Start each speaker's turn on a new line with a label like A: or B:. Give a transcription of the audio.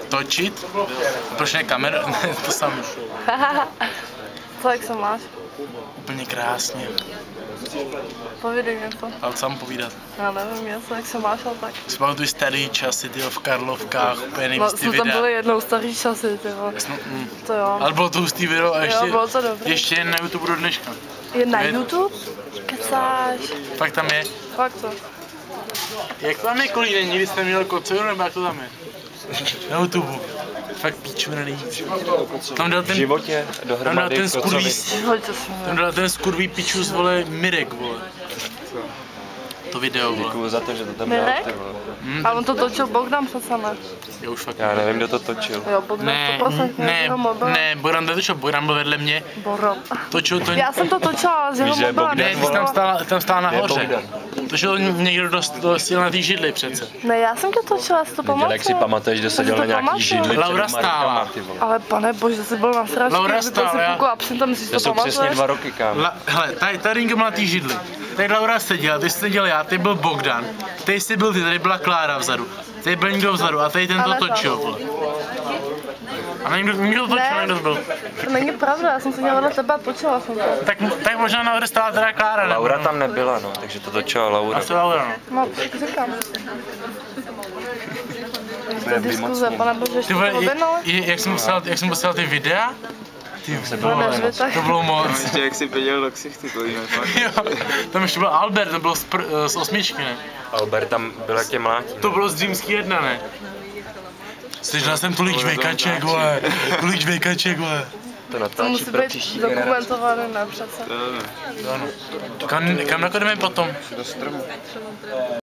A: Točit? Proč ne kameru? To samé.
B: Co, jak se máš?
A: Úplně krásně.
B: Povídej něco.
A: Ale co mám povídat?
B: Já nevím, něco, jak se máš, ale tak.
A: Si pamatuju starý časy, tyjo, v Karlovkách, úplně nejvíc ty
B: No,
A: videa.
B: jsme tam byli jednou starý časy, tyjo. To jo.
A: Ale bylo to hustý video a ještě,
B: jo, bylo to dobré.
A: ještě je na YouTube do dneška.
B: Je na YouTube? Kecáš.
A: Fakt tam je.
B: Fakt to.
A: Jak tam je Kolínek? Nikdy jste měl kocouru, nebo jak to tam je? Na YouTube. Fakt píču na nejvíc. Tam dal ten,
C: v životě dohromady
A: ten skurví, tam dal ten skurví pičus, vole, Mirek, vole. To video, vole.
C: Děkuju za to, že to tam dal, ty vole.
B: A on to točil Bogdan přece, ne?
A: Já už fakt
C: Já nevím, kdo to točil.
B: Jo, Bogdan 100%
A: ne, Boran netočil, Boran byl vedle mě.
B: Boran.
A: Točil to...
B: Já jsem to točila z jeho
C: Víš, že
B: mobila.
A: Ne, ty jsi tam stál nahoře. Točil někdo dost na té židli přece.
B: Ne, já jsem to točila, já si to pamatuju.
C: Jak si pamatuješ, že seděl na nějaký židli
A: Laura
C: před Markama,
A: stála.
C: ty vole.
B: Ale pane bože, jsi byl na sračky,
A: Laura stála, já.
B: a při tom si
C: To
B: to
C: jsou přesně
B: pamatuješ.
C: 2 roky, kámo.
A: Hele, tady Ringo byl na té židli. Tady Laura seděla, ty jsi seděl já, ty byl Bogdan. Tady jsi byl ty, tady byla Klára vzadu. Tady byl někdo vzadu a tady ten to točil, vole. A někdo to točil, někdo to byl.
B: To není pravda, já jsem seděla vedle tebe a točila jsem to.
A: Tak možná nahoře stála teda Klára, nebo?
C: Laura tam nebyla, no, takže to točila Laura.
A: Asi Laura, no.
B: No, tak říkám. To diskuze, pane bože, ještě
A: Ty
B: to
A: vole,
B: objednali?
A: jak jsem posílal ty videa? Ty
B: Vole,
A: to bylo moc.
D: Ještě jak jsi viděl do ksichty, Kolínek.
A: Jo, tam ještě byl Albert, to bylo z 8, ne?
C: Albert tam byl, jak tě mlátí.
A: To bylo z Dreamsky 1, ne? Slyšel jsem tolik žvejkaček, vole. Tolik žvejkaček, vole.
C: To
B: To
C: natáčí
B: musí
C: pro
B: být
C: příští generaci.
B: dokumentované, ne přece.
A: Kam nakonec potom?
D: Do stromu.